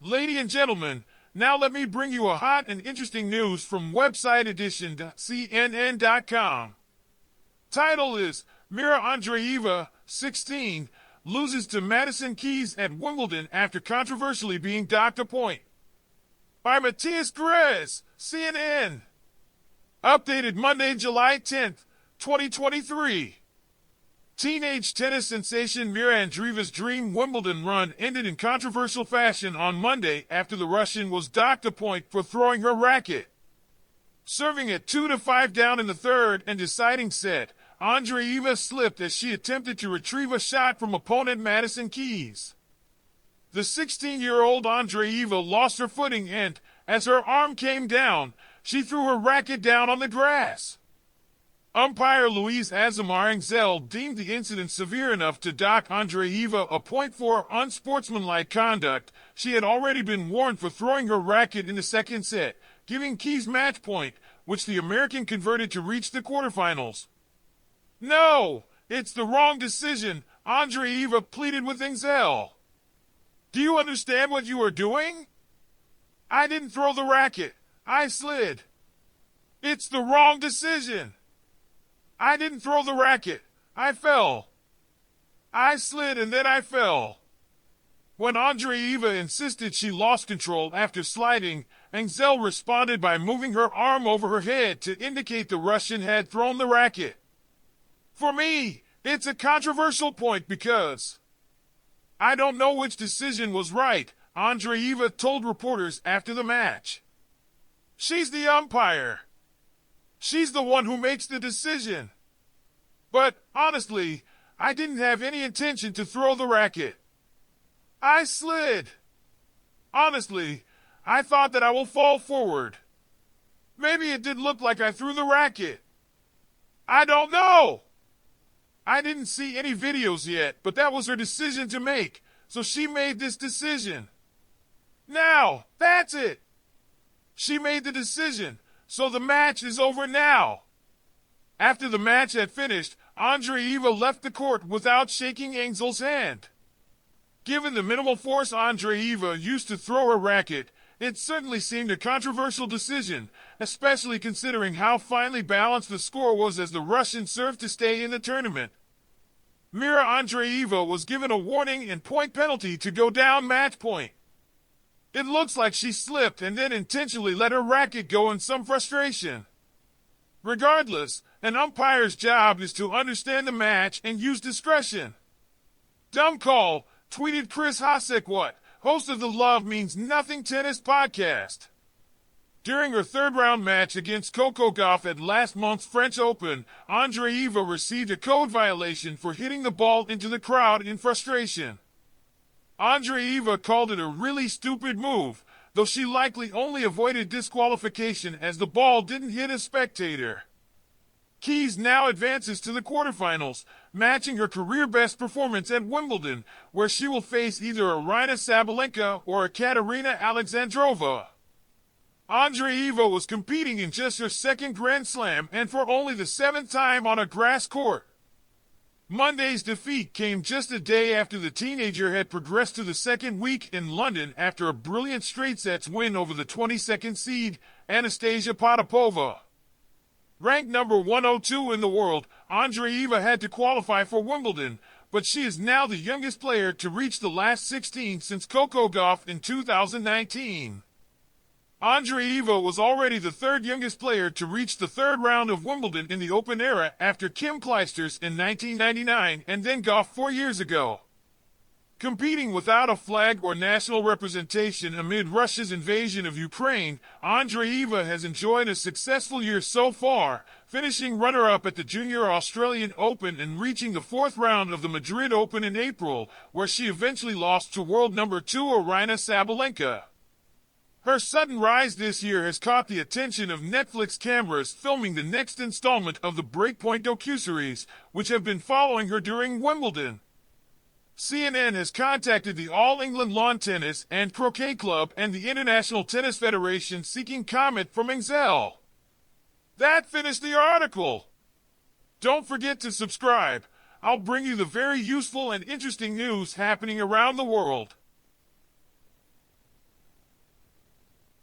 Ladies and gentlemen, now let me bring you a hot and interesting news from website edition.cnn.com. Title is Mirra Andreeva, 16, loses to Madison Keys at Wimbledon after controversially being docked a point. By Matias Grez, CNN. Updated Monday, July 10th, 2023. Teenage tennis sensation Mirra Andreeva's dream Wimbledon run ended in controversial fashion on Monday after the Russian was docked a point for throwing her racket. Serving at 2-5 down in the third and deciding set, Andreeva slipped as she attempted to retrieve a shot from opponent Madison Keys. The 16-year-old Andreeva lost her footing and, as her arm came down, she threw her racket down on the grass. Umpire Luis Azamar Angel deemed the incident severe enough to dock Andreeva a point for unsportsmanlike conduct. She had already been warned for throwing her racket in the second set, giving Keys match point, which the American converted to reach the quarterfinals. "No, it's the wrong decision," Andreeva pleaded with Angel. "Do you understand what you are doing? I didn't throw the racket. I slid. It's the wrong decision. I didn't throw the racket. I fell. I slid and then I fell." When Andreeva insisted she lost control after sliding, Angel responded by moving her arm over her head to indicate the Russian had thrown the racket. "For me, it's a controversial point because I don't know which decision was right," Andreeva told reporters after the match. "She's the umpire. She's the one who makes the decision. But, honestly, I didn't have any intention to throw the racket. I slid. Honestly, I thought that I will fall forward. Maybe it did look like I threw the racket. I don't know. I didn't see any videos yet, but that was her decision to make, so she made this decision. Now, that's it. She made the decision, so the match is over now." After the match had finished, Andreeva left the court without shaking Angel's hand. Given the minimal force Andreeva used to throw her racket, it certainly seemed a controversial decision, especially considering how finely balanced the score was as the Russian served to stay in the tournament. Mirra Andreeva was given a warning and point penalty to go down match point. It looks like she slipped and then intentionally let her racket go in some frustration. Regardless, an umpire's job is to understand the match and use discretion. "Dumb call," tweeted Chris Hasekwat, host of the Love Means Nothing Tennis podcast. During her third-round match against Coco Gauff at last month's French Open, Andreeva received a code violation for hitting the ball into the crowd in frustration. Andreeva called it a really stupid move, though she likely only avoided disqualification as the ball didn't hit a spectator. Keys now advances to the quarterfinals, matching her career-best performance at Wimbledon, where she will face either a Aryna Sabalenka or a Katerina Alexandrova. Andreeva was competing in just her second Grand Slam and for only the 7th time on a grass court. Monday's defeat came just a day after the teenager had progressed to the second week in London after a brilliant straight-sets win over the 22nd seed, Anastasia Potapova. Ranked number 102 in the world, Andreeva had to qualify for Wimbledon, but she is now the youngest player to reach the last 16 since Coco Gauff in 2019. Andreeva was already the third youngest player to reach the third round of Wimbledon in the Open era after Kim Clijsters in 1999 and then Gauff 4 years ago. Competing without a flag or national representation amid Russia's invasion of Ukraine, Andreeva has enjoyed a successful year so far, finishing runner-up at the Junior Australian Open and reaching the fourth round of the Madrid Open in April, where she eventually lost to world number 2 Aryna Sabalenka. Her sudden rise this year has caught the attention of Netflix cameras filming the next installment of the Breakpoint docuseries, which have been following her during Wimbledon. CNN has contacted the All England Lawn Tennis and Croquet Club and the International Tennis Federation seeking comment from Angel. That finished the article. Don't forget to subscribe. I'll bring you the very useful and interesting news happening around the world.